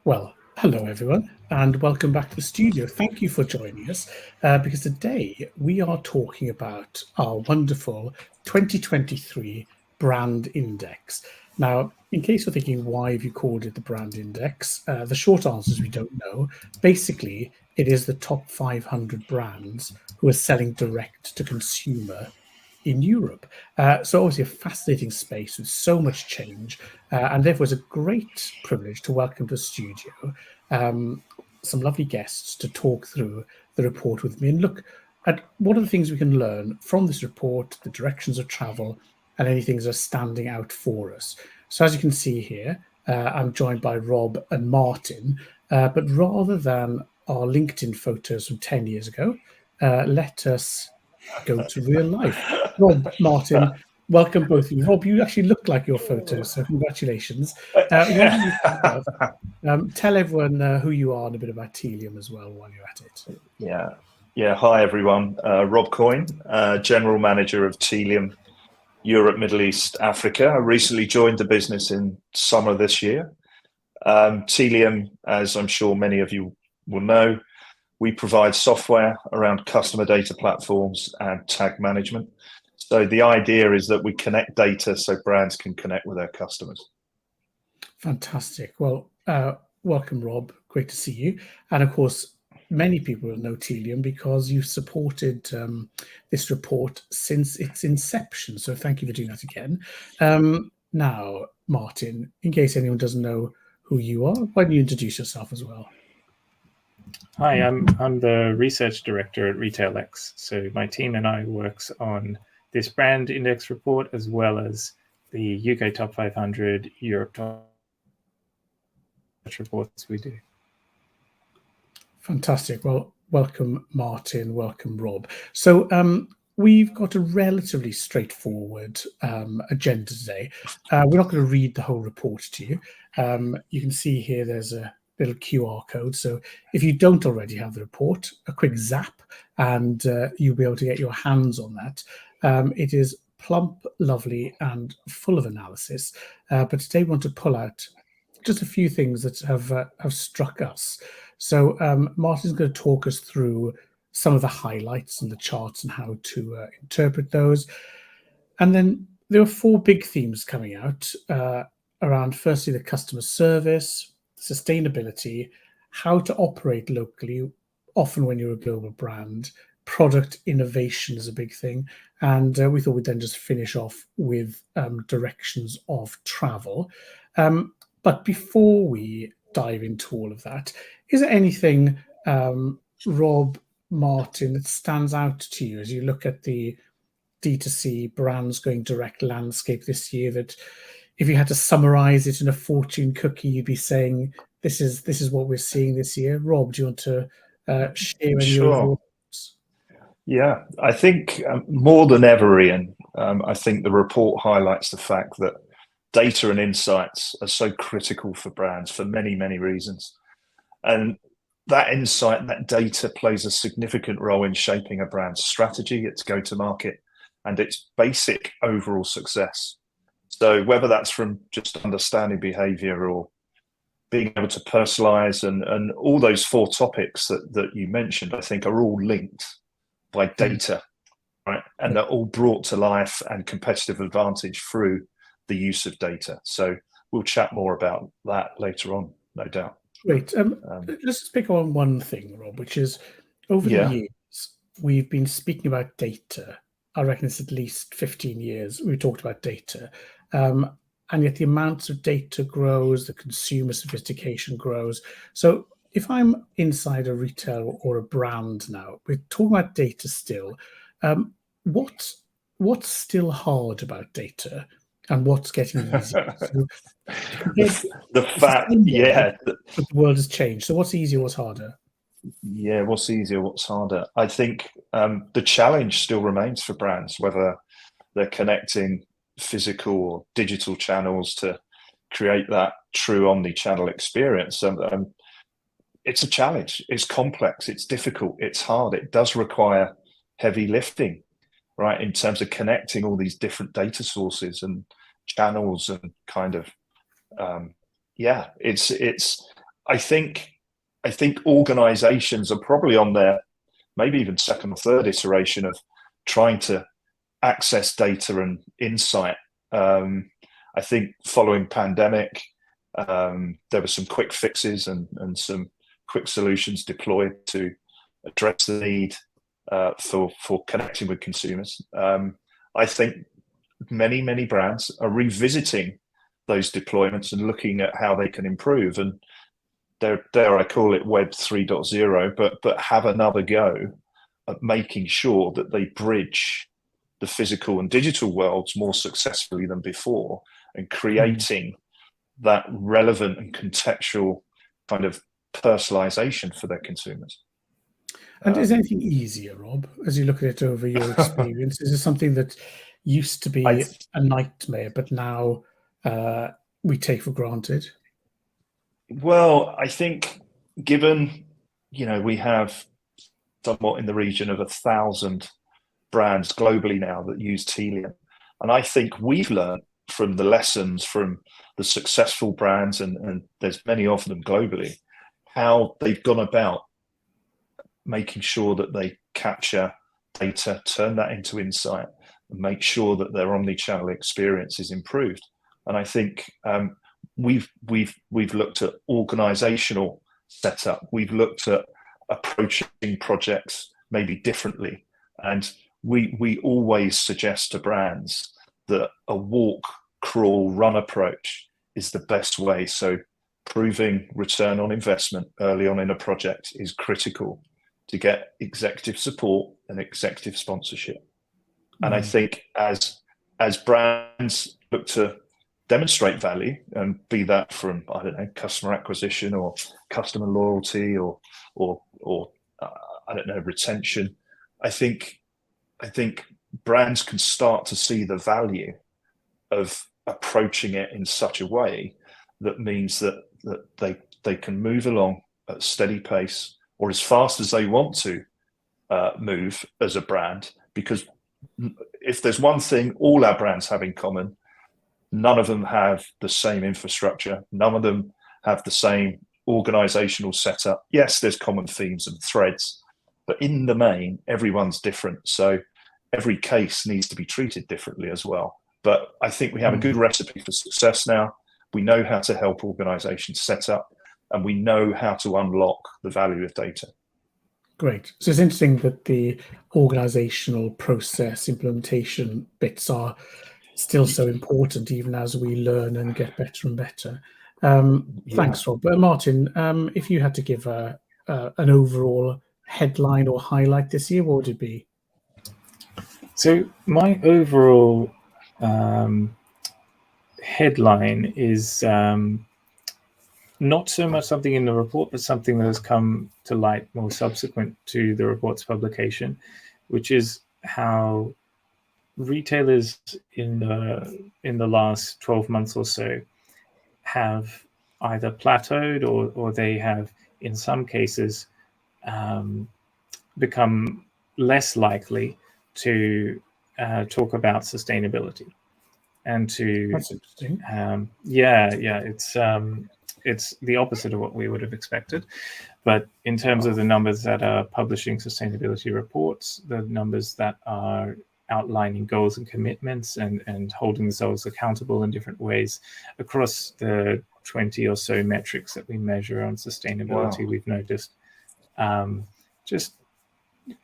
Well, hello everyone, and welcome back to the studio. Thank you for joining us because today we are talking about our wonderful 2023 brand index. Now, in case you're thinking, why have you called it the brand index? The short answer is we don't know. Basically, it is the top 500 brands who are selling direct to consumer in Europe. So obviously a fascinating space with so much change, and therefore it's a great privilege to welcome to the studio um, some lovely guests to talk through the report with me and look at what are the things we can learn from this report, the directions of travel, and any things that are standing out for us. So as you can see here, I'm joined by Rob and Martin, but rather than our LinkedIn photos from 10 years ago, let us go to real life. Rob, Martin, welcome both of you. Rob, you actually look like your photos, so congratulations. Why don't you start off? Tell everyone who you are and a bit about Telium as well while you're at it. Yeah. Hi, everyone. Rob Coyne, General Manager of Telium Europe, Middle East, Africa. I recently joined the business in summer this year. Telium, as I'm sure many of you will know, we provide software around customer data platforms and tag management. So the idea is that we connect data so brands can connect with their customers. Fantastic. Well, welcome, Rob. Great to see you. And of course, many people will know Telium because you've supported this report since its inception. So thank you for doing that again. Now, Martin, in case anyone doesn't know who you are, why don't you introduce yourself as well? Hi, I'm the research director at RetailX. So my team and I works on this brand index report as well as the UK Top 500, Europe Top reports we do. Fantastic. Well, welcome, Martin. Welcome, Rob. So we've got a relatively straightforward agenda today. We're not going to read the whole report to you. You can see here there's a little QR code. So if you don't already have the report, a quick zap and you'll be able to get your hands on that. It is plump, lovely, and full of analysis. But today we want to pull out just a few things that have struck us. So Martin's going to talk us through some of the highlights and the charts and how to interpret those. And then there are four big themes coming out around, firstly, the customer service, sustainability, how to operate locally, often when you're a global brand, product innovation is a big thing. And we thought we'd then just finish off with directions of travel. But before we dive into all of that, is there anything, Rob, Martin, that stands out to you as you look at the D2C brands going direct landscape this year, that if you had to summarize it in a fortune cookie, you'd be saying, this is what we're seeing this year? Rob, do you want to share any overall thoughts? Yeah, I think more than ever, Ian, I think the report highlights the fact that data and insights are so critical for brands for many, many reasons. And that insight, that data plays a significant role in shaping a brand's strategy, its go-to-market, and its basic overall success. So whether that's from just understanding behavior or being able to personalize and all those four topics that you mentioned, I think are all linked by data, right? And they're all brought to life and competitive advantage through the use of data. So we'll chat more about that later on, no doubt. Great. Let's pick on one thing, Rob, which is over the years, we've been speaking about data. I reckon it's at least 15 years we've talked about data. And yet the amounts of data grows, the consumer sophistication grows. So if I'm inside a retail or a brand now, we're talking about data still. What's still hard about data? And what's getting easier? So, the world has changed. So what's easier, what's harder? Yeah, what's easier, what's harder? I think the challenge still remains for brands, whether they're connecting physical or digital channels to create that true omni-channel experience. It's a challenge. It's complex. It's difficult. It's hard. It does require heavy lifting, right, in terms of connecting all these different data sources and channels and kind of it's I think organizations are probably on their maybe even second or third iteration of trying to access data and insight. I think following pandemic, there were some quick fixes and some quick solutions deployed to address the need for connecting with consumers. I think many brands are revisiting those deployments and looking at how they can improve. And dare I call it Web 3.0, but have another go at making sure that they bridge the physical and digital worlds more successfully than before, and creating that relevant and contextual kind of personalization for their consumers. And is anything easier, Rob, as you look at it over your experience? Is it something that used to be a nightmare, but now we take for granted? Well, I think given, we have somewhat in the region of 1,000 brands globally now that use Telium. And I think we've learned from the lessons from the successful brands, and there's many of them globally, how they've gone about making sure that they capture data, turn that into insight, and make sure that their omni-channel experience is improved. And I think we've looked at organizational setup. We've looked at approaching projects maybe differently. And we always suggest to brands that a walk, crawl, run approach is the best way. So proving return on investment early on in a project is critical to get executive support and executive sponsorship. And I think as brands look to demonstrate value, and be that from, I don't know, customer acquisition or customer loyalty or I don't know, retention, I think brands can start to see the value of approaching it in such a way that means that they can move along at a steady pace, or as fast as they want to move as a brand. Because if there's one thing all our brands have in common, none of them have the same infrastructure. None of them have the same organizational setup. Yes, there's common themes and threads, but in the main, everyone's different. So every case needs to be treated differently as well. But I think we have a good recipe for success now. We know how to help organizations set up, and we know how to unlock the value of data. Great. So it's interesting that the organizational process implementation bits are still so important, even as we learn and get better and better. Thanks, Rob. Martin, if you had to give an overall headline or highlight this year, what would it be? So my overall headline is not so much something in the report, but something that has come to light more subsequent to the report's publication, which is how retailers in the last 12 months or so have either plateaued or they have, in some cases, become less likely to talk about sustainability. And to That's interesting. It's the opposite of what we would have expected. But in terms of the numbers that are publishing sustainability reports, the numbers that are outlining goals and commitments and holding themselves accountable in different ways across the 20 or so metrics that we measure on sustainability, we've noticed just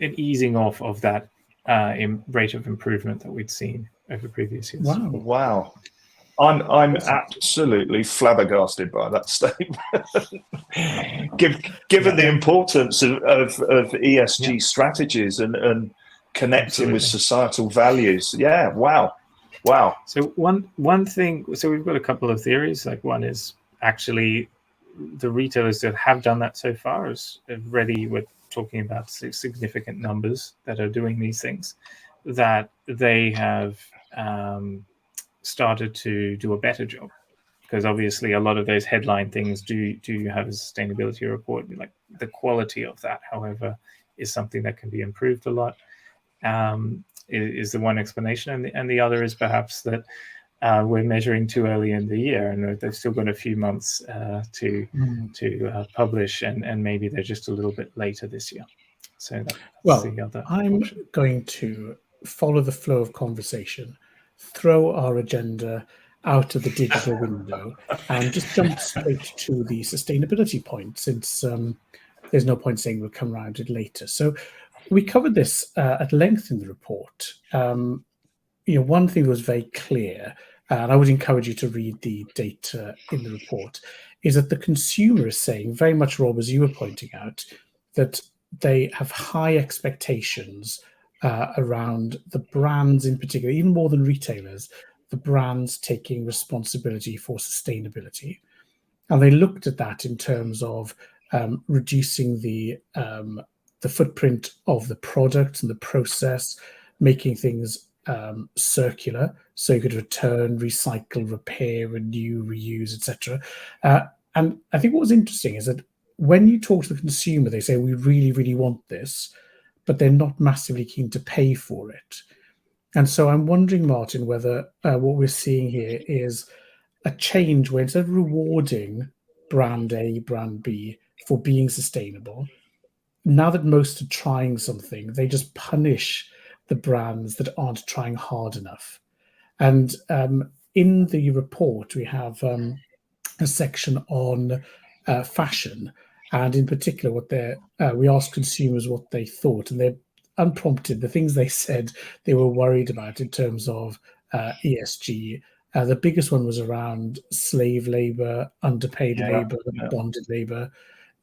an easing off of that rate of improvement that we'd seen over previous years. Wow. I'm absolutely flabbergasted by that statement. Given the importance of ESG strategies and connecting with societal values. Yeah, wow. So one thing, so we've got a couple of theories. Like, one is actually the retailers that have done that so far is already, we're talking about significant numbers that are doing these things, that they have started to do a better job, because obviously a lot of those headline things do have a sustainability report. Like, the quality of that, however, is something that can be improved a lot. Is the one explanation, and the other is perhaps that we're measuring too early in the year, and they've still got a few months to publish, and maybe they're just a little bit later this year. So that's the other option. Going to follow the flow of conversation, throw our agenda out of the digital window, and just jump straight to the sustainability point, since there's no point saying we'll come around to it later. So we covered this at length in the report. One thing that was very clear, and I would encourage you to read the data in the report, is that the consumer is saying, very much, Rob, as you were pointing out, that they have high expectations around the brands in particular, even more than retailers, the brands taking responsibility for sustainability. And they looked at that in terms of reducing the footprint of the product and the process, making things circular, so you could return, recycle, repair, renew, reuse, etc. And I think what was interesting is that when you talk to the consumer, they say, we really, really want this, but they're not massively keen to pay for it. And so I'm wondering, Martin, whether what we're seeing here is a change where instead of rewarding brand A, brand B for being sustainable, now that most are trying something, they just punish the brands that aren't trying hard enough. And in the report, we have a section on fashion, and in particular, we asked consumers what they thought, and they're unprompted. The things they said they were worried about in terms of ESG. The biggest one was around slave labor, underpaid labor, bonded labor,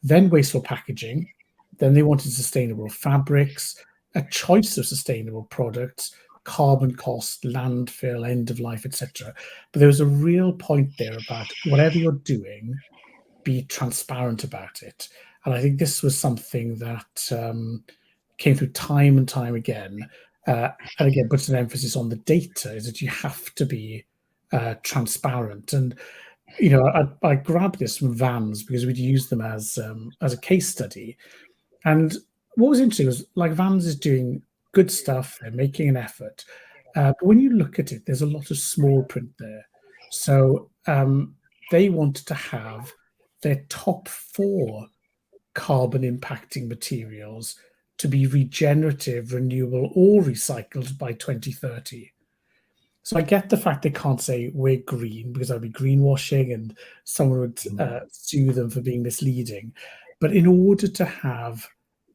then wasteful packaging. Then they wanted sustainable fabrics, a choice of sustainable products, carbon cost, landfill, end of life, etc. But there was a real point there about whatever you're doing, be transparent about it. And I think this was something that came through time and time again. And again, puts an emphasis on the data, is that you have to be transparent. And I grabbed this from Vans because we'd use them as a case study. And what was interesting was, like, Vans is doing good stuff, they're making an effort. But when you look at it, there's a lot of small print there. So they wanted to have their top 4 carbon impacting materials to be regenerative, renewable, or recycled by 2030. So I get the fact they can't say we're green, because that would be greenwashing and someone would sue them for being misleading. But in order to have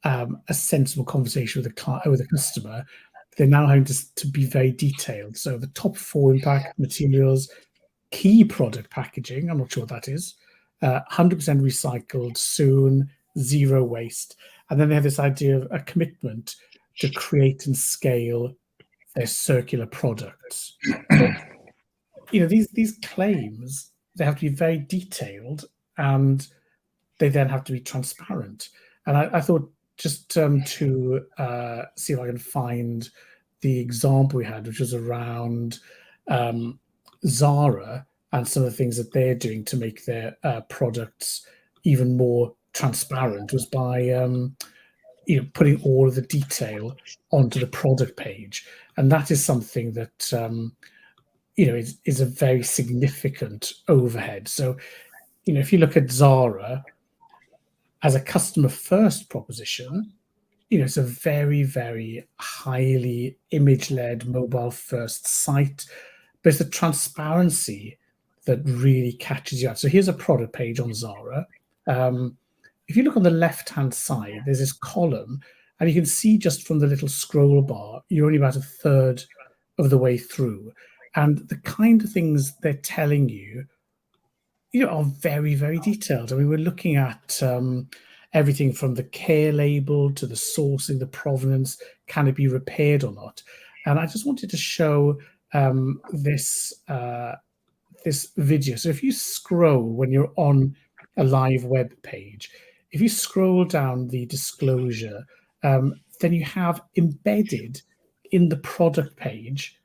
a sensible conversation with the customer, they're now having to be very detailed. So the top 4 impact materials, key product packaging, I'm not sure what that is, 100% recycled soon, zero waste. And then they have this idea of a commitment to create and scale their circular products. So, these claims, they have to be very detailed, and they then have to be transparent. And I thought, just to see if I can find the example we had, which was around Zara and some of the things that they're doing to make their products even more transparent, was by putting all of the detail onto the product page. And that is something that is a very significant overhead. So if you look at Zara as a customer first proposition, it's a very, very highly image-led, mobile-first site, but it's the transparency that really catches you out. So here's a product page on Zara. If you look on the left-hand side, there's this column, and you can see just from the little scroll bar, you're only about a third of the way through. And the kind of things they're telling you, are very, very detailed. I mean, we're looking at everything from the care label to the sourcing, the provenance, can it be repaired or not? And I just wanted to show this video. So if you scroll when you're on a live web page, if you scroll down the disclosure, then you have embedded in the product page,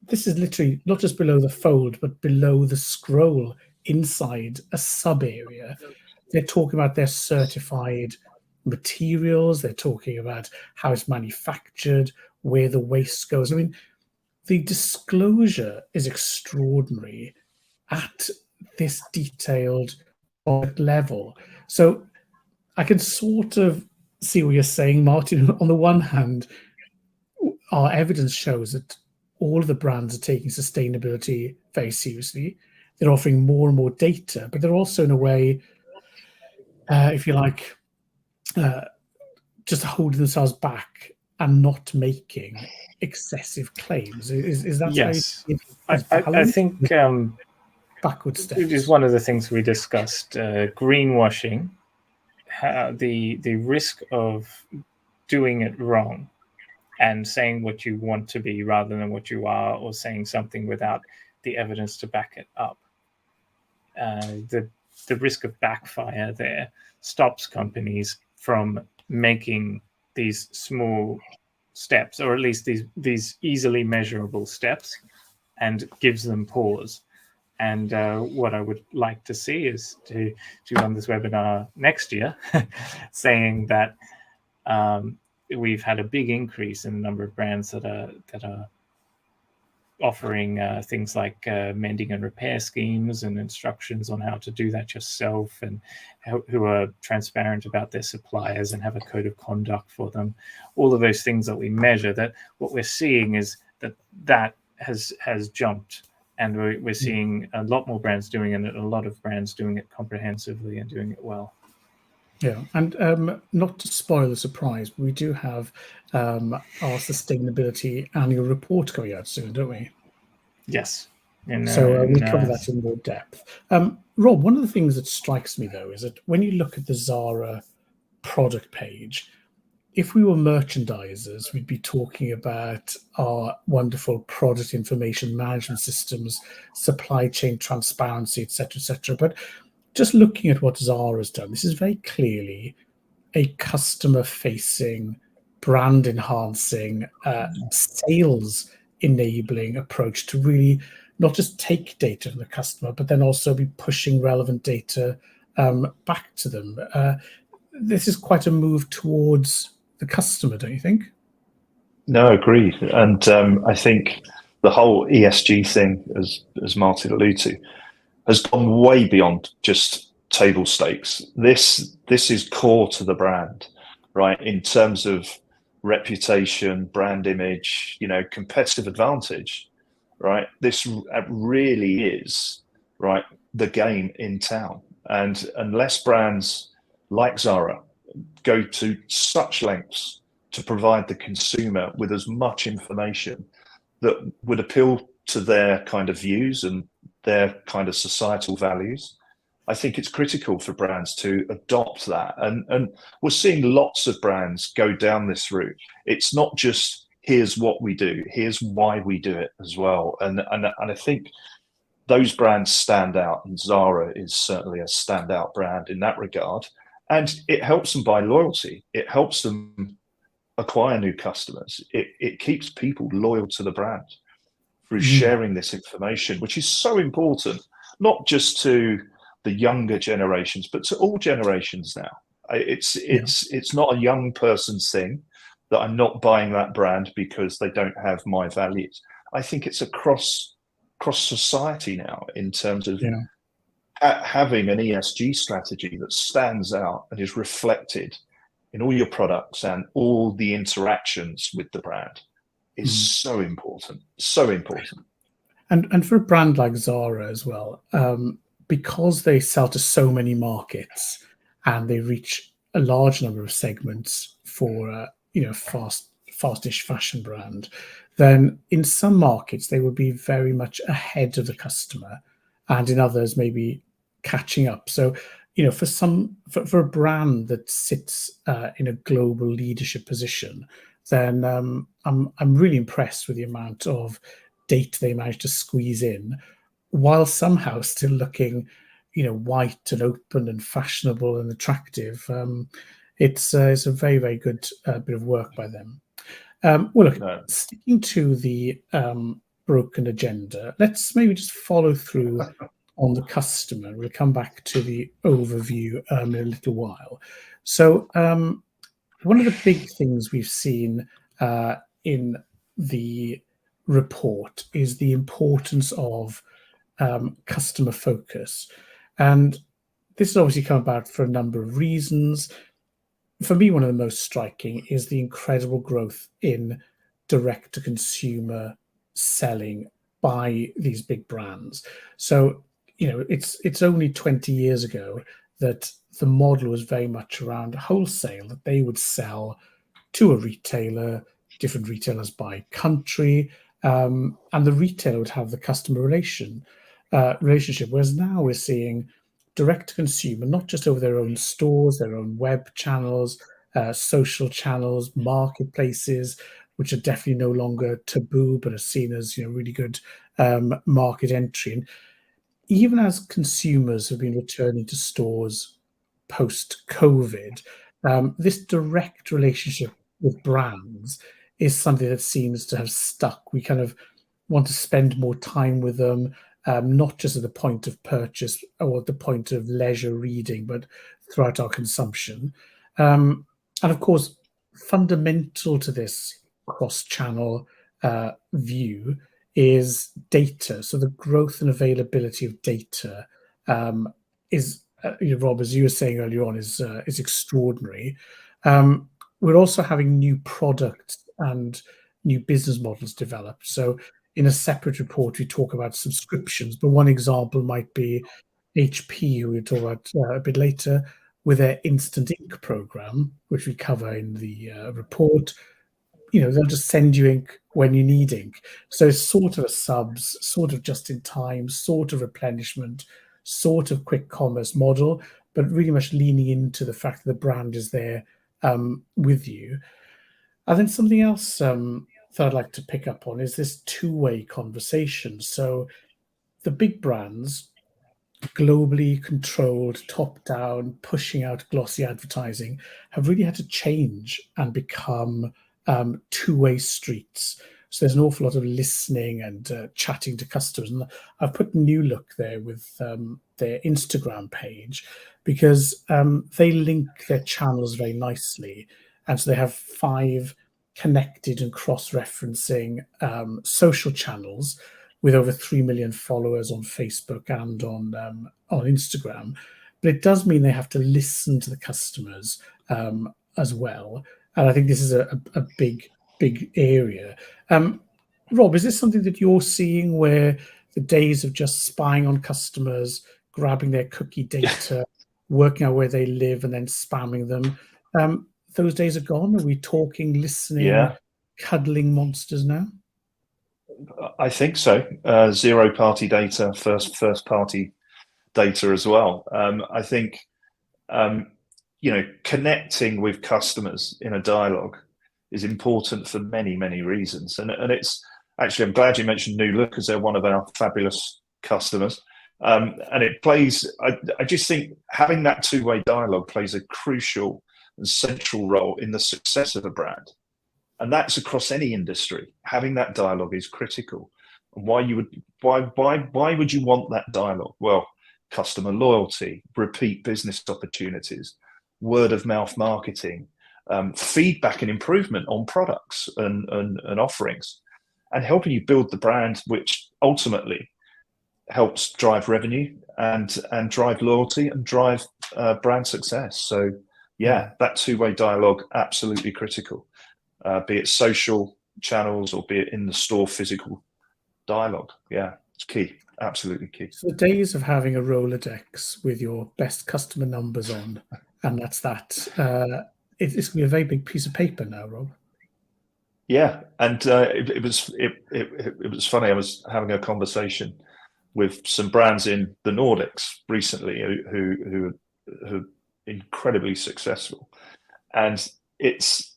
this is literally not just below the fold, but below the scroll inside a sub area. They're talking about their certified materials. They're talking about how it's manufactured, where the waste goes. I mean, the disclosure is extraordinary at this detailed product level. So I can sort of see what you're saying, Martin. On the one hand, our evidence shows that all of the brands are taking sustainability very seriously. They're offering more and more data, but they're also, in a way, if you like, just holding themselves back and not making excessive claims. Is that yes? how I think backward steps? it is one of the things we discussed. Greenwashing, the risk of doing it wrong and saying what you want to be rather than what you are, or saying something without the evidence to back it up. The risk of backfire there stops companies from making these small steps, or at least these easily measurable steps, and gives them pause. And what I would like to see is to run this webinar next year, saying that we've had a big increase in the number of brands that are offering things like mending and repair schemes and instructions on how to do that yourself, and who are transparent about their suppliers and have a code of conduct for them. All of those things that we measure, that what we're seeing is that has jumped, and we're seeing a lot more brands doing it, and a lot of brands doing it comprehensively and doing it well. Yeah, and not to spoil the surprise, but we do have our sustainability annual report coming out soon, don't we? Yes. So we cover that in more depth. Rob, one of the things that strikes me, though, is that when you look at the Zara product page, if we were merchandisers, we'd be talking about our wonderful product information management systems, supply chain transparency, etc., etc. But just looking at what Zara's done, this is very clearly a customer-facing, brand-enhancing, sales-enabling approach to really not just take data from the customer, but then also be pushing relevant data back to them. This is quite a move towards the customer, don't you think? No, agreed. And I think the whole ESG thing, as Martin alluded to, has gone way beyond just table stakes. This is core to the brand, right? In terms of reputation, brand image, competitive advantage, right? This really is, right, the game in town. And unless brands like Zara go to such lengths to provide the consumer with as much information that would appeal to their kind of views and their kind of societal values, I think it's critical for brands to adopt that. And we're seeing lots of brands go down this route. It's not just here's what we do, here's why we do it as well. And I think those brands stand out, and Zara is certainly a standout brand in that regard. And it helps them buy loyalty. It helps them acquire new customers. It keeps people loyal to the brand through sharing this information, which is so important, not just to the younger generations, but to all generations now. It's not a young person's thing that I'm not buying that brand because they don't have my values. I think it's across society now in terms of having an ESG strategy that stands out and is reflected in all your products and all the interactions with the brand is so important, so important. And for a brand like Zara as well, because they sell to so many markets and they reach a large number of segments for fast-ish fashion brand, then in some markets they will be very much ahead of the customer, and in others maybe catching up. So for a brand that sits in a global leadership position, then I'm really impressed with the amount of data they managed to squeeze in, while somehow still looking, white and open and fashionable and attractive. It's a very, very good bit of work by them. Sticking to the broken agenda, let's maybe just follow through on the customer. We'll come back to the overview in a little while. So one of the big things we've seen in the report is the importance of customer focus. And this has obviously come about for a number of reasons. For me, one of the most striking is the incredible growth in direct-to-consumer selling by these big brands. So, it's only 20 years ago that the model was very much around wholesale, that they would sell to a retailer, different retailers by country, and the retailer would have the customer relationship. Whereas now we're seeing direct to consumer, not just over their own stores, their own web channels, social channels, marketplaces, which are definitely no longer taboo, but are seen as really good market entry. And even as consumers have been returning to stores post-COVID, this direct relationship with brands is something that seems to have stuck. We kind of want to spend more time with them, not just at the point of purchase or at the point of leisure reading, but throughout our consumption. And of course, fundamental to this cross-channel view is data. So the growth and availability of data is, Rob, as you were saying earlier on, is extraordinary. We're also having new products and new business models developed. So in a separate report, we talk about subscriptions, but one example might be HP, who we'll talk about a bit later, with their Instant Ink program, which we cover in the report. They'll just send you ink when you need ink. So it's sort of a subs, sort of just in time, sort of replenishment, sort of quick commerce model, but really much leaning into the fact that the brand is there with you. I think something else that I'd like to pick up on is this two-way conversation. So the big brands, globally controlled, top-down, pushing out glossy advertising, have really had to change and become two-way streets. So there's an awful lot of listening and chatting to customers. And I've put New Look there with their Instagram page because they link their channels very nicely. And so they have 5 connected and cross-referencing social channels with over 3 million followers on Facebook and on Instagram. But it does mean they have to listen to the customers as well. And I think this is a big area. Rob, is this something that you're seeing where the days of just spying on customers, grabbing their cookie data, working out where they live and then spamming them, those days are gone? Are we talking, listening, cuddling monsters now? I think so. Zero-party data, first-party data as well. I think connecting with customers in a dialogue is important for many, many reasons. And it's actually, I'm glad you mentioned New Look, because they're one of our fabulous customers. And it plays, I just think having that two-way dialogue plays a crucial and central role in the success of a brand. And that's across any industry. Having that dialogue is critical. And why would you want that dialogue? Well, customer loyalty, repeat business opportunities, word of mouth marketing, feedback and improvement on products and offerings, and helping you build the brand, which ultimately helps drive revenue and drive loyalty and drive brand success. So yeah, that two-way dialogue, absolutely critical. Be it social channels or be it in the store physical dialogue. Yeah, it's key. Absolutely key. So the days of having a Rolodex with your best customer numbers on, and that's that. It's going to be a very big piece of paper now, Rob. Yeah, and it was funny. I was having a conversation with some brands in the Nordics recently who are incredibly successful, and it's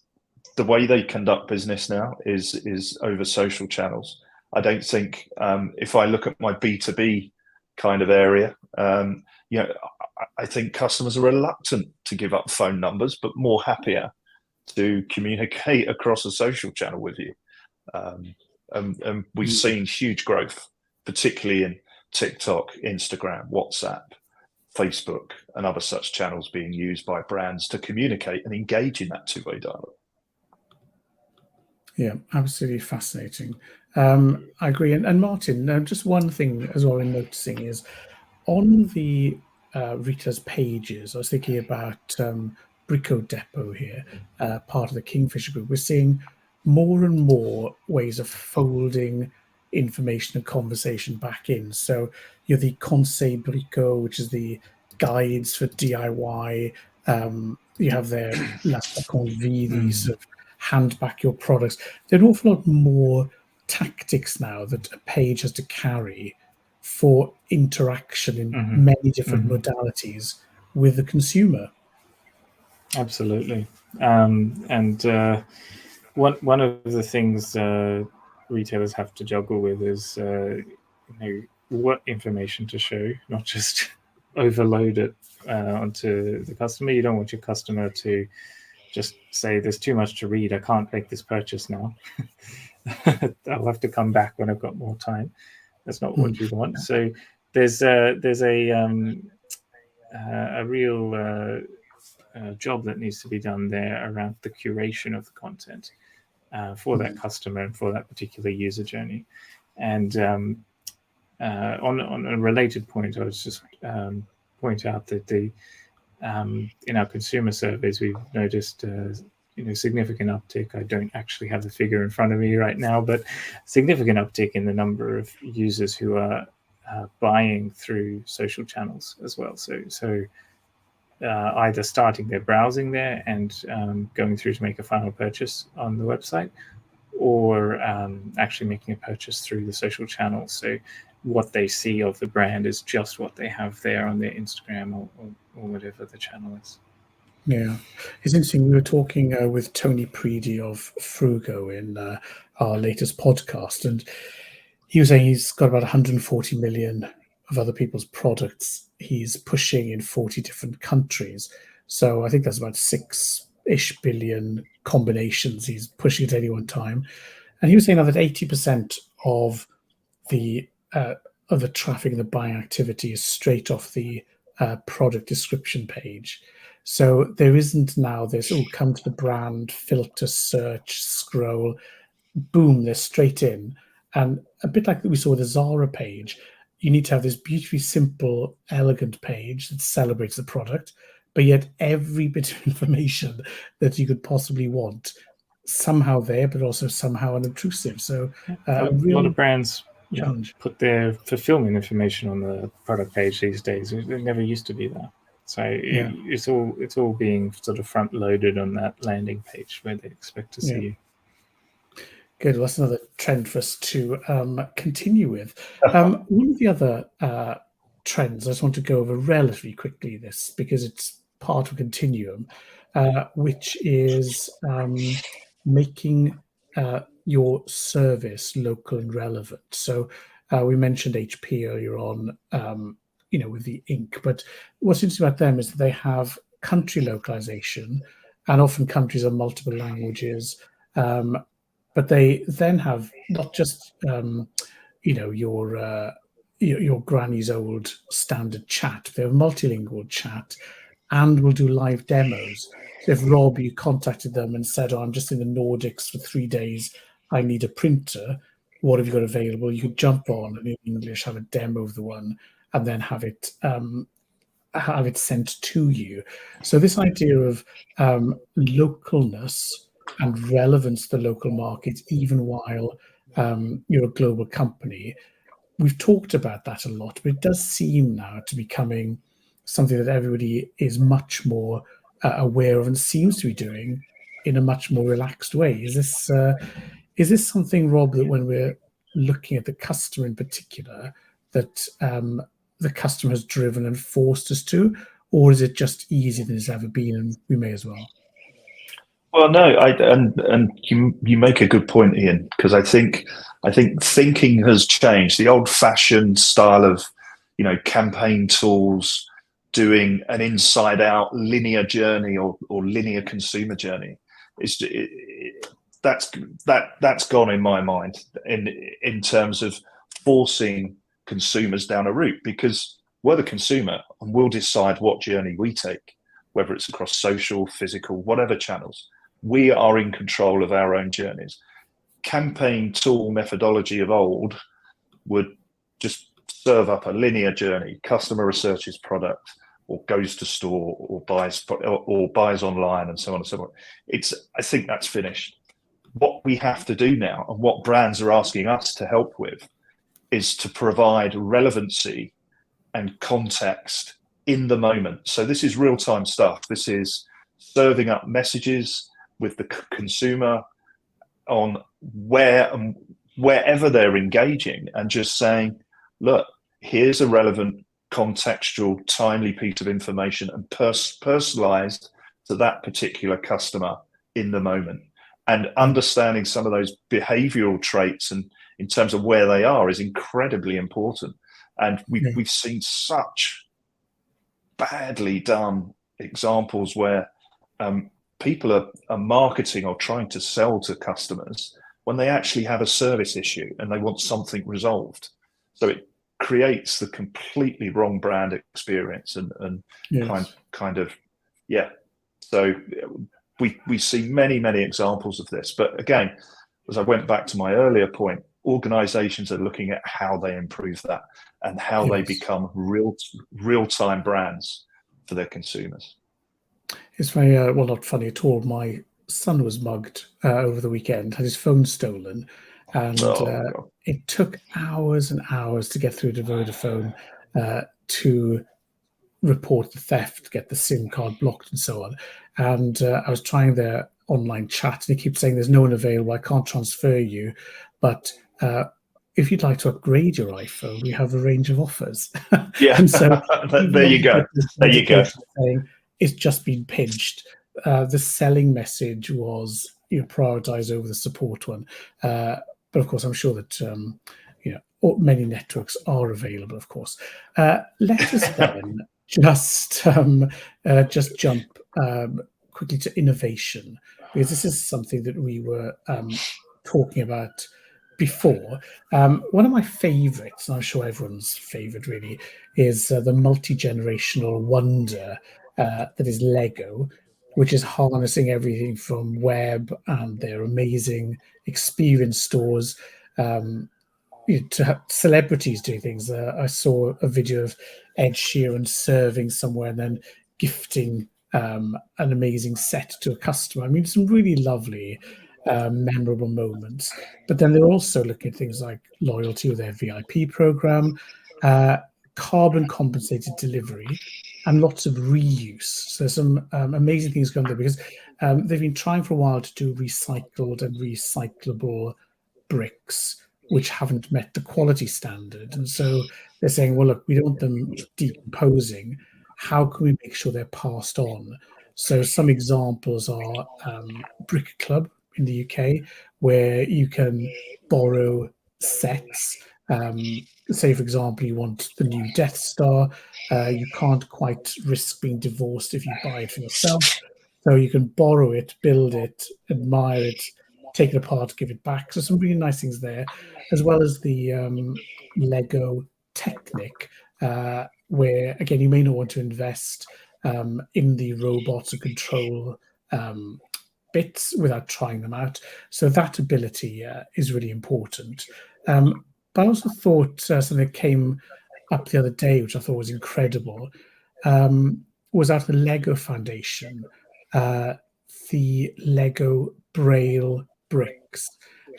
the way they conduct business now is over social channels. I don't think if I look at my B2B kind of area, I think customers are reluctant to give up phone numbers, but more happier to communicate across a social channel with you. And we've seen huge growth, particularly in TikTok, Instagram, WhatsApp, Facebook, and other such channels being used by brands to communicate and engage in that two-way dialogue. Yeah, absolutely fascinating. I agree. And Martin, just one thing as well in noticing is on the retailers' pages, I was thinking about Brico Depot here, part of the Kingfisher Group. We're seeing more and more ways of folding information and conversation back in. So you're the Conseil Brico, which is the guides for DIY. You have their La Seconde Vie, the sort of hand back your products. There are an awful lot more tactics now that a page has to carry for interaction in many different modalities with the consumer. Absolutely. And one of the things retailers have to juggle with is what information to show, not just overload it onto the customer. You don't want your customer to just say, there's too much to read, I can't make this purchase now. I'll have to come back when I've got more time. That's not what you want. So there's a real job that needs to be done there around the curation of the content for that customer and for that particular user journey. And on a related point, I was just point out that in our consumer surveys, we've noticed significant uptick. I don't actually have the figure in front of me right now, but significant uptick in the number of users who are buying through social channels as well. So either starting their browsing there and going through to make a final purchase on the website, or actually making a purchase through the social channels. So what they see of the brand is just what they have there on their Instagram or whatever the channel is. Yeah, it's interesting. We were talking with Tony Preedy of Frugo in our latest podcast, and he was saying he's got about 140 million of other people's products he's pushing in 40 different countries. So I think that's about 6-ish billion combinations he's pushing at any one time. And he was saying now that 80% of the traffic and the buying activity is straight off the product description page. So there isn't now this, come to the brand, filter, search, scroll, boom, they're straight in. And a bit like we saw with the Zara page, you need to have this beautifully simple, elegant page that celebrates the product, but yet every bit of information that you could possibly want somehow there, but also somehow unobtrusive. So a lot of brands challenge. Put their fulfillment information on the product page these days. It never used to be there. So it's all being sort of front loaded on that landing page where they expect to see you. Good. Well, that's another trend for us to continue with. One of the other trends I just want to go over relatively quickly, this because it's part of a continuum, which is making your service local and relevant. So we mentioned HP earlier on, with the ink, but what's interesting about them is that they have country localization, and often countries are multiple languages. But they then have not just your granny's old standard chat. They have multilingual chat, and will do live demos. So if Rob, you contacted them and said, "Oh, I'm just in the Nordics for 3 days. I need a printer. What have you got available?" You could jump on and in English have a demo of the one, and then have it sent to you. So this idea of localness and relevance to the local market, even while you're a global company. We've talked about that a lot, but it does seem now to be becoming something that everybody is much more aware of and seems to be doing in a much more relaxed way. Is this something, Rob, that when we're looking at the customer in particular, that the customer has driven and forced us to, or is it just easier than it's ever been, and we may as well? Well, no, and you make a good point, Ian, because I think thinking has changed. The old-fashioned style of, campaign tools, doing an inside-out linear journey or linear consumer journey, that's gone in my mind in terms of forcing consumers down a route, because we're the consumer and we'll decide what journey we take, whether it's across social, physical, whatever channels. We are in control of our own journeys. campaign tool methodology of old would just serve up a linear journey. Customer researches product, or goes to store, or buys online, and so on and so on. I think that's finished. What we have to do now, and what brands are asking us to help with, is to provide relevancy and context in the moment. So this is real-time stuff. This is serving up messages with the consumer on wherever they're engaging, and just saying, look, here's a relevant, contextual, timely piece of information, and personalized to that particular customer in the moment. And understanding some of those behavioral traits and in terms of where they are is incredibly important. And we've seen such badly done examples where people are marketing or trying to sell to customers when they actually have a service issue and they want something resolved. So it creates the completely wrong brand experience and kind of. So we see many examples of this. But again, as I went back to my earlier point, organizations are looking at how they improve that and how they become real-time brands for their consumers. It's very, well, not funny at all. My son was mugged over the weekend, had his phone stolen, and it took hours and hours to get through to Vodafone to report the theft, get the SIM card blocked and so on. And I was trying their online chat, and he keeps saying there's no one available, I can't transfer you, but if you'd like to upgrade your iPhone, we have a range of offers. Yeah. And so there you go. Saying it's just been pinched. The selling message was prioritized over the support one. But of course, I'm sure that many networks are available, of course. Let us then just jump quickly to innovation, because this is something that we were talking about before. One of my favorites, and I'm sure everyone's favorite really, is the multi-generational wonder that is Lego, which is harnessing everything from web and their amazing experience stores to celebrities doing things. I saw a video of Ed Sheeran serving somewhere and then gifting an amazing set to a customer. I mean, some really lovely, memorable moments. But then they're also looking at things like loyalty with their VIP program, carbon compensated delivery, and lots of reuse. So some amazing things going there, because they've been trying for a while to do recycled and recyclable bricks, which haven't met the quality standard. And so they're saying, well, look, we don't want them decomposing. How can we make sure they're passed on? So some examples are Brick Club in the UK, where you can borrow sets. Say, for example, you want the new Death Star. You can't quite risk being divorced if you buy it for yourself. So you can borrow it, build it, admire it, take it apart, give it back. So some really nice things there, as well as the Lego Technic, where, again, you may not want to invest in the robots or control bits without trying them out. So that ability is really important. But I also thought something that came up the other day, which I thought was incredible, was out of the Lego Foundation, the Lego Braille bricks.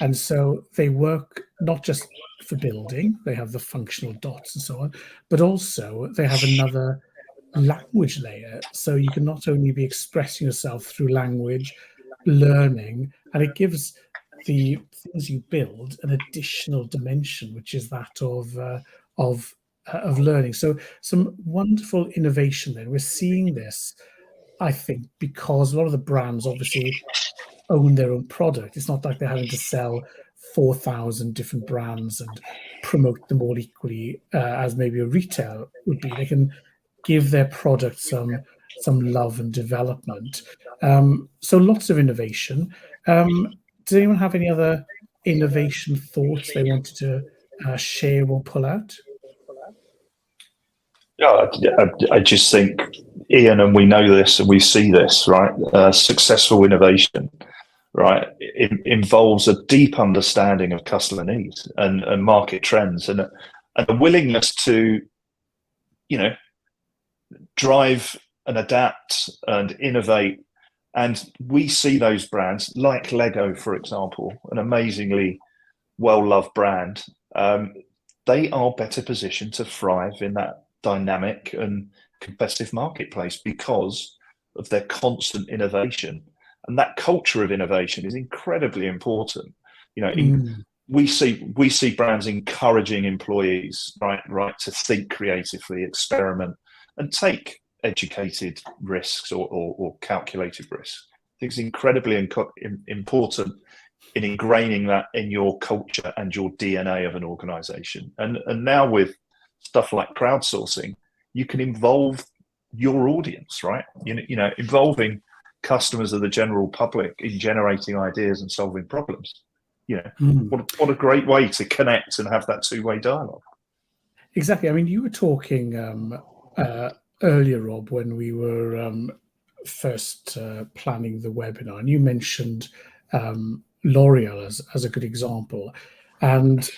And so they work not just for building, they have the functional dots and so on, but also they have another language layer. So you can not only be expressing yourself through language, learning, and it gives the things you build an additional dimension, which is that of learning. So some wonderful innovation there. We're seeing this, I think, because a lot of the brands obviously own their own product. It's not like they're having to sell 4,000 different brands and promote them all equally as maybe a retail would be. They can give their product some love and development. So lots of innovation. Does anyone have any other innovation thoughts they wanted to share or pull out? Yeah, I just think, Ian, and we know this and we see this, right? Successful innovation right, it involves a deep understanding of customer needs and market trends, and a willingness to, drive and adapt and innovate. And we see those brands like Lego, for example, an amazingly well-loved brand. They are better positioned to thrive in that dynamic and competitive marketplace because of their constant innovation. And that culture of innovation is incredibly important. We see brands encouraging employees, right, to think creatively, experiment, and take educated risks or calculated risks. I think it's incredibly important in ingraining that in your culture and your DNA of an organization. And now with stuff like crowdsourcing, you can involve your audience, right? Involving customers of the general public in generating ideas and solving problems. What a great way to connect and have that two-way dialogue. Exactly. I mean, you were talking earlier, Rob, when we were first planning the webinar, and you mentioned L'Oreal as a good example. And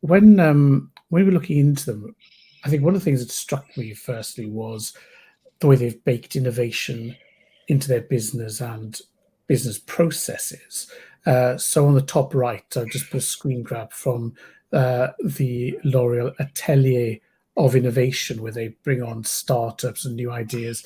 when we were looking into them, I think one of the things that struck me firstly was the way they've baked innovation into their business and business processes. So on the top right, I've just put a screen grab from the L'Oreal Atelier of Innovation, where they bring on startups and new ideas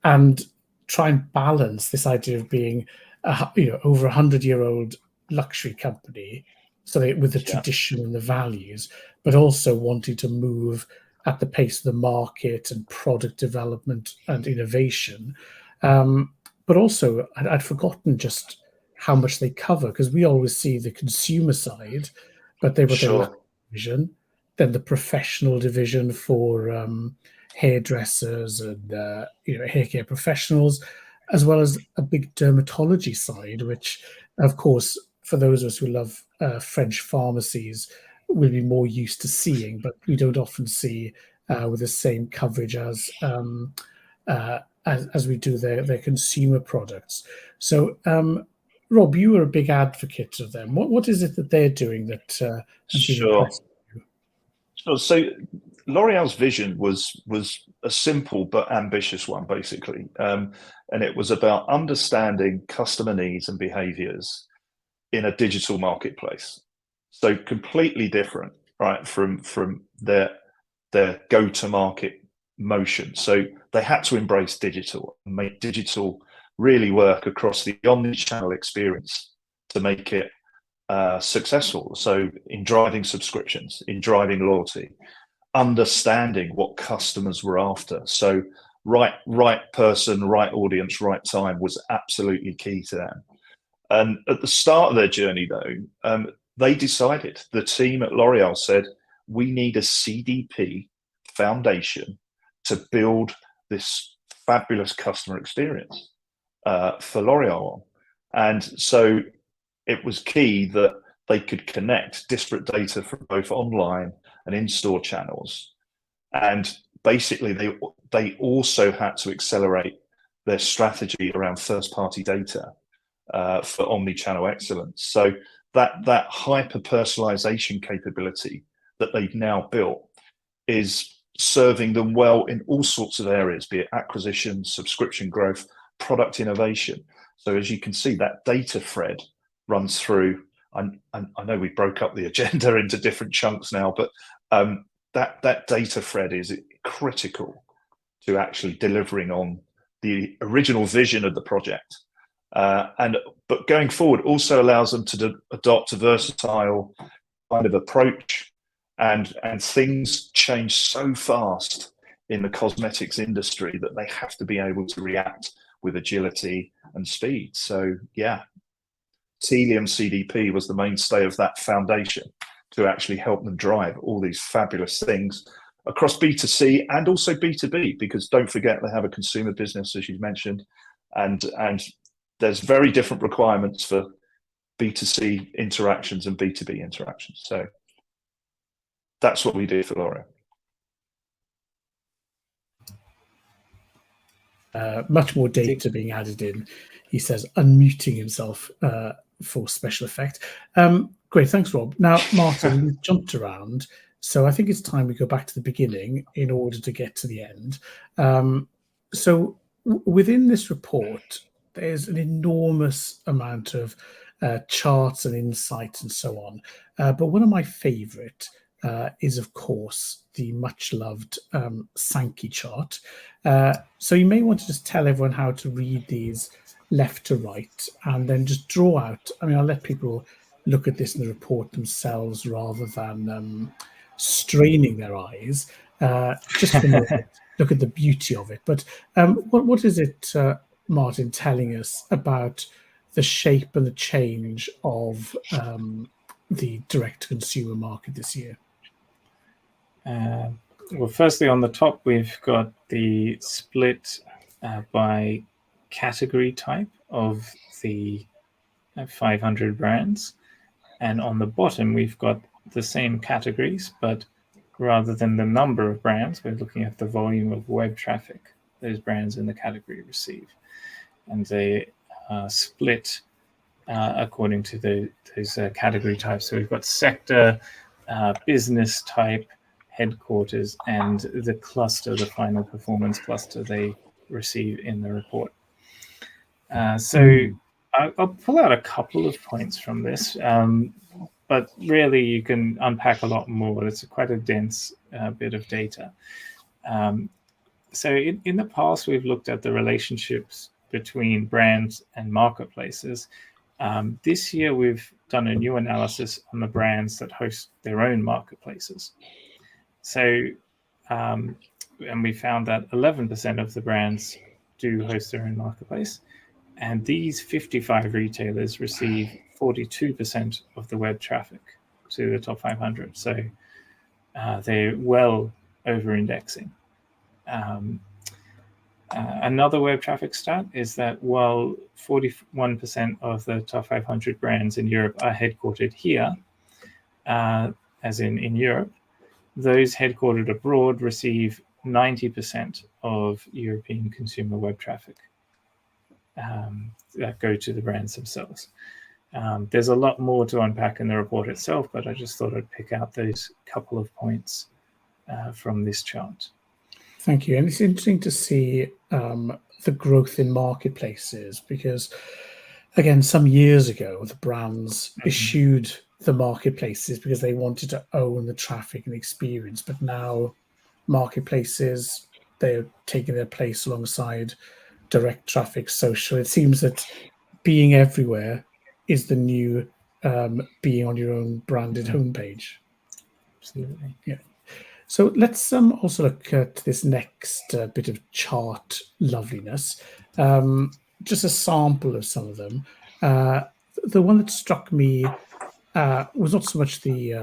and try and balance this idea of being over 100-year-old luxury company, so with the tradition and the values, but also wanting to move at the pace of the market and product development and innovation. But also, I'd forgotten just how much they cover, because we always see the consumer side, but they've got their luxury division, then the professional division for hairdressers and hair care professionals, as well as a big dermatology side, which, of course, for those of us who love French pharmacies, we'll be more used to seeing, but we don't often see with the same coverage as we do their consumer products. So, Rob, you were a big advocate of them. What is it that they're doing that has been impressive? Sure. So L'Oreal's vision was a simple but ambitious one, basically. And it was about understanding customer needs and behaviors in a digital marketplace. So completely different, right, from their go-to-market motion. So they had to embrace digital and make digital really work across the omni-channel experience to make it successful. So in driving subscriptions, in driving loyalty, understanding what customers were after. So right person, right audience, right time was absolutely key to them. And at the start of their journey, though, they decided, the team at L'Oreal said, we need a CDP foundation to build this fabulous customer experience for L'Oreal. And so it was key that they could connect disparate data from both online and in-store channels. And basically, they also had to accelerate their strategy around first-party data for omni-channel excellence. So that hyper-personalization capability that they've now built is serving them well in all sorts of areas, be it acquisition, subscription growth, product innovation. So as you can see, that data thread runs through. I know we broke up the agenda into different chunks now, but that data thread is critical to actually delivering on the original vision of the project. But going forward also allows them to adopt a versatile kind of approach, and things change so fast in the cosmetics industry that they have to be able to react with agility and speed. So yeah, Telium CDP was the mainstay of that foundation to actually help them drive all these fabulous things across B2C and also B2B, because don't forget they have a consumer business, as you mentioned, and there's very different requirements for B2C interactions and B2B interactions. So that's what we do for L'Oreal. much more data being added in. He says, unmuting himself for special effect. Great, thanks, Rob. Now, Martin, we've jumped around, so I think it's time we go back to the beginning in order to get to the end. So within this report, there's an enormous amount of charts and insights and so on. But one of my favorite is, of course, the much-loved Sankey chart. So you may want to just tell everyone how to read these left to right and then just draw out. I mean, I'll let people look at this in the report themselves rather than straining their eyes. Just for a moment, look at the beauty of it. But what is it, Martin, telling us about the shape and the change of the direct-to-consumer market this year? Well, firstly, on the top, we've got the split by category type of the 500 brands. And on the bottom, we've got the same categories, but rather than the number of brands, we're looking at the volume of web traffic those brands in the category receive. And they split according to those category types. So we've got sector, business type, headquarters, and the cluster, the final performance cluster they receive in the report. I'll pull out a couple of points from this, but really you can unpack a lot more. It's quite a dense bit of data. So in the past, we've looked at the relationships between brands and marketplaces. This year, we've done a new analysis on the brands that host their own marketplaces. So, and we found that 11% of the brands do host their own marketplace. And these 55 retailers receive 42% of the web traffic to the top 500. So they're well over-indexing. Another web traffic stat is that while 41% of the top 500 brands in Europe are headquartered here, as in Europe, those headquartered abroad receive 90% of European consumer web traffic that go to the brands themselves. There's a lot more to unpack in the report itself, but I just thought I'd pick out those couple of points from this chart. Thank you. And it's interesting to see the growth in marketplaces because, again, some years ago, the brands issued the marketplaces because they wanted to own the traffic and experience. But now marketplaces, they're taking their place alongside direct traffic, social. It seems that being everywhere is the new being on your own branded homepage. Absolutely. Yeah. So let's also look at this next bit of chart loveliness. Just a sample of some of them. The one that struck me was not so much the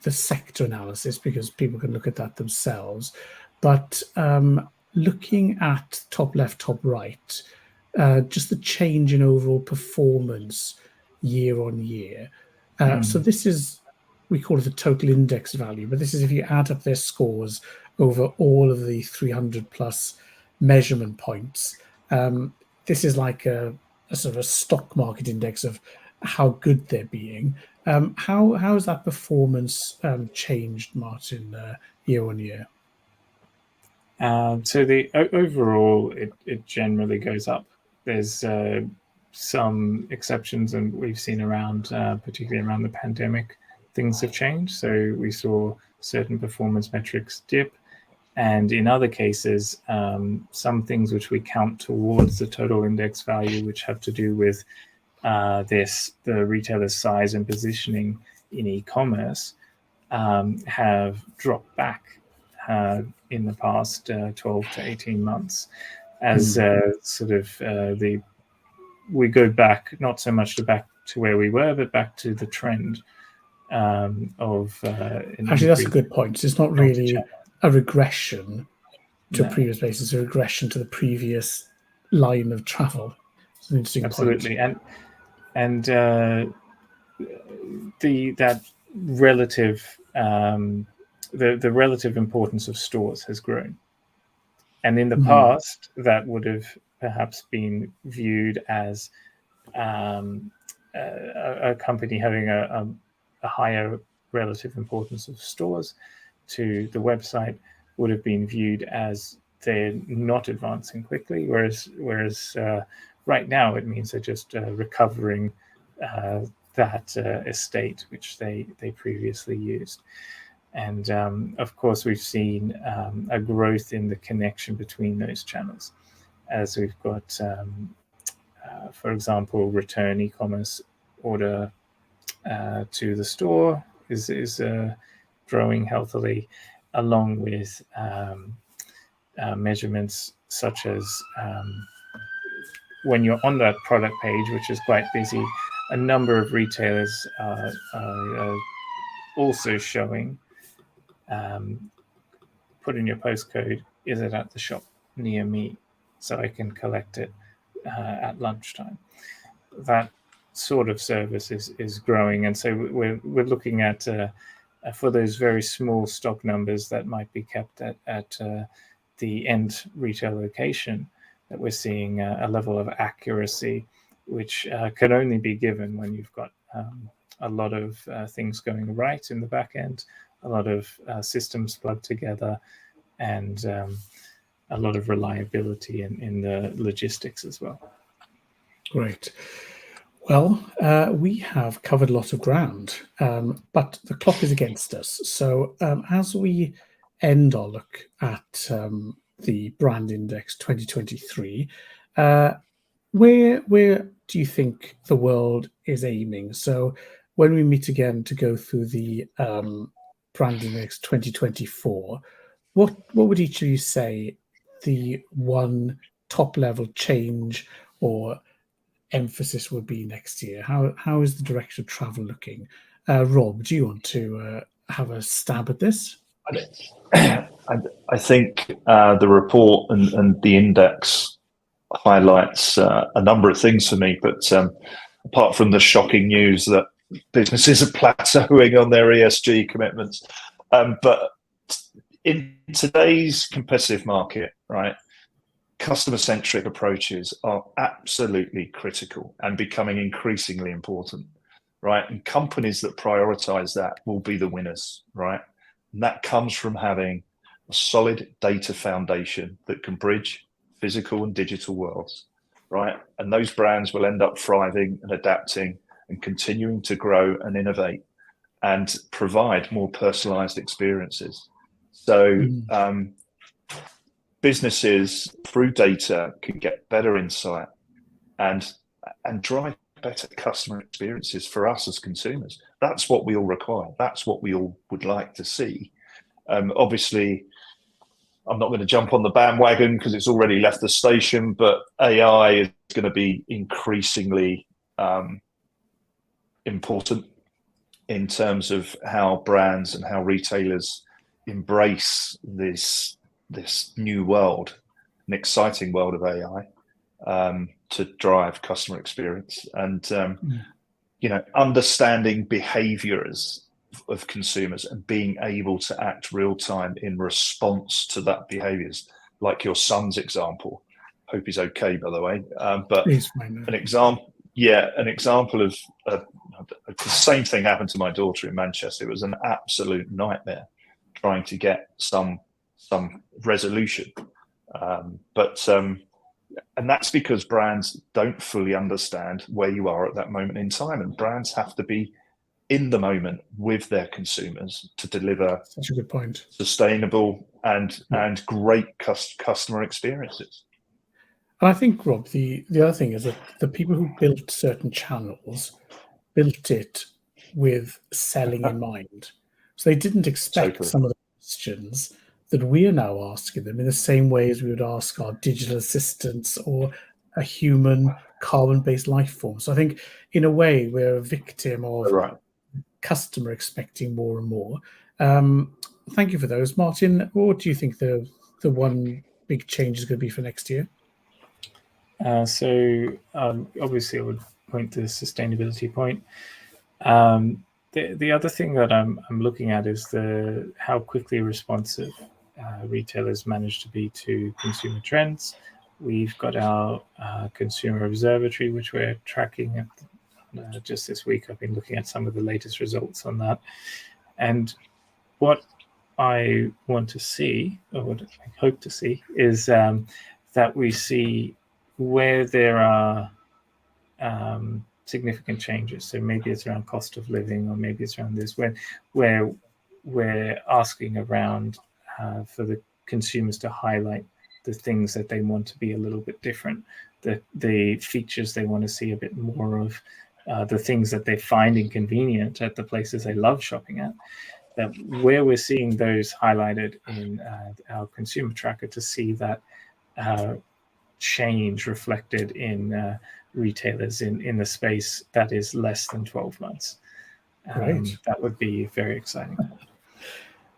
sector analysis, because people can look at that themselves, but looking at top left, top right, just the change in overall performance year on year. So this is, we call it the total index value, but this is if you add up their scores over all of the 300 plus measurement points. This is like a sort of a stock market index of how good they're being. How has that performance changed, Martin, year on year? So the overall, it generally goes up. There's some exceptions, and we've seen around, particularly around the pandemic, things have changed. So we saw certain performance metrics dip, and in other cases, some things which we count towards the total index value, which have to do with the retailer's size and positioning in e-commerce, have dropped back in the past 12 to 18 months as sort of we go back, not so much back to where we were, but back to the trend of actually, that's a good point. It's not really a regression to previous places, a regression to the previous line of travel. It's an interesting absolutely point. And that relative the relative importance of stores has grown, And in the past, that would have perhaps been viewed as a company having a higher relative importance of stores to the website would have been viewed as they're not advancing quickly, whereas right now it means they're just recovering that estate which they previously used. And of course, we've seen a growth in the connection between those channels, as we've got, for example, return e-commerce order to the store is growing healthily, along with measurements such as when you're on that product page, which is quite busy, a number of retailers are also showing, put in your postcode, is it at the shop near me, so I can collect it at lunchtime. That sort of service is growing, and so we're looking at for those very small stock numbers that might be kept at the end retail location, that we're seeing a level of accuracy which can only be given when you've got a lot of things going right in the back end, a lot of systems plugged together, and a lot of reliability in the logistics as well. Great. Well, we have covered a lot of ground, but the clock is against us. So as we end our look at the Brand Index 2023, where do you think the world is aiming? So when we meet again to go through the Brand Index 2024, what would each of you say the one top level change or emphasis would be next year? How is the direction of travel looking? Rob, do you want to have a stab at this? I think the report and the index highlights a number of things for me, but apart from the shocking news that businesses are plateauing on their ESG commitments, but in today's competitive market, right, customer-centric approaches are absolutely critical and becoming increasingly important, right? And companies that prioritize that will be the winners, right? And that comes from having a solid data foundation that can bridge physical and digital worlds, right? And those brands will end up thriving and adapting and continuing to grow and innovate and provide more personalized experiences. So businesses through data can get better insight and drive better customer experiences for us as consumers. That's what we all require. That's what we all would like to see. Obviously, I'm not going to jump on the bandwagon because it's already left the station, but AI is going to be increasingly important in terms of how brands and how retailers embrace this new world, an exciting world of AI, to drive customer experience and understanding behaviors of consumers and being able to act real time in response to that behaviors, like your son's example. Hope he's okay, by the way. But an example of the same thing happened to my daughter in Manchester. It was an absolute nightmare trying to get some resolution, and that's because brands don't fully understand where you are at that moment in time, and brands have to be in the moment with their consumers to deliver such a good point, sustainable and great customer experiences. And I think, Rob, the other thing is that the people who built certain channels built it with selling in mind, so they didn't expect some of the questions that we are now asking them in the same way as we would ask our digital assistants or a human carbon-based life form. So I think, in a way, we're a victim of customer expecting more and more. Thank you for those. Martin, what do you think the one big change is going to be for next year? Obviously, I would point to the sustainability point. The other thing that I'm looking at is how quickly responsive retailers manage to be to consumer trends. We've got our consumer observatory, which we're tracking just this week. I've been looking at some of the latest results on that. And what I want to see, or what I hope to see, is that we see where there are significant changes. So maybe it's around cost of living, or maybe it's around this, where we're asking around for the consumers to highlight the things that they want to be a little bit different, the features they want to see a bit more of, the things that they find inconvenient at the places they love shopping at. That where we're seeing those highlighted in our consumer tracker, to see that change reflected in retailers in the space that is less than 12 months. Great. That would be very exciting.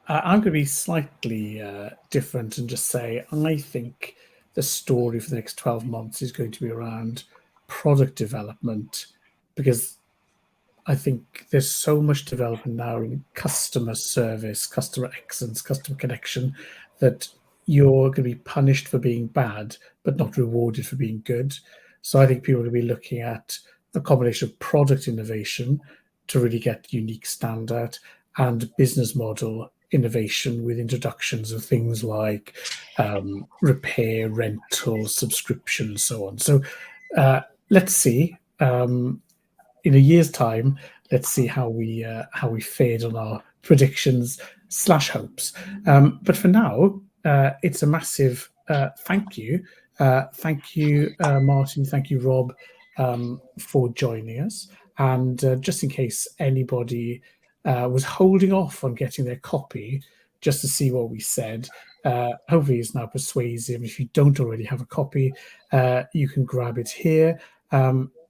I'm going to be slightly different and just say I think the story for the next 12 months is going to be around product development, because I think there's so much development now in customer service, customer excellence, customer connection, that you're going to be punished for being bad, but not rewarded for being good. So I think people are going to be looking at a combination of product innovation to really get unique standout, and business model innovation with introductions of things like repair, rental, subscription, and so on. So let's see. In a year's time, let's see how we fared on our predictions / hopes. But for now, it's a massive thank you. Thank you, Martin. Thank you, Rob, for joining us. And just in case anybody was holding off on getting their copy just to see what we said, hopefully it's now persuasive. If you don't already have a copy, you can grab it here.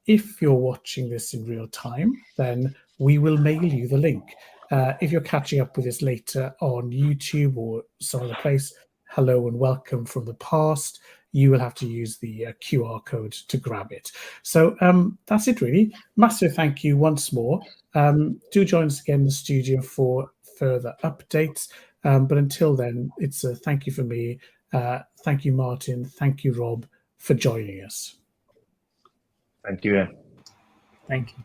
If you're watching this in real time, then we will mail you the link. If you're catching up with this later on YouTube or some other place, hello and welcome from the past. You will have to use the QR code to grab it. So that's it, really. Massive thank you once more. Do join us again in the studio for further updates. But until then, it's a thank you for me. Thank you, Martin. Thank you, Rob, for joining us. Thank you, Ian. Thank you.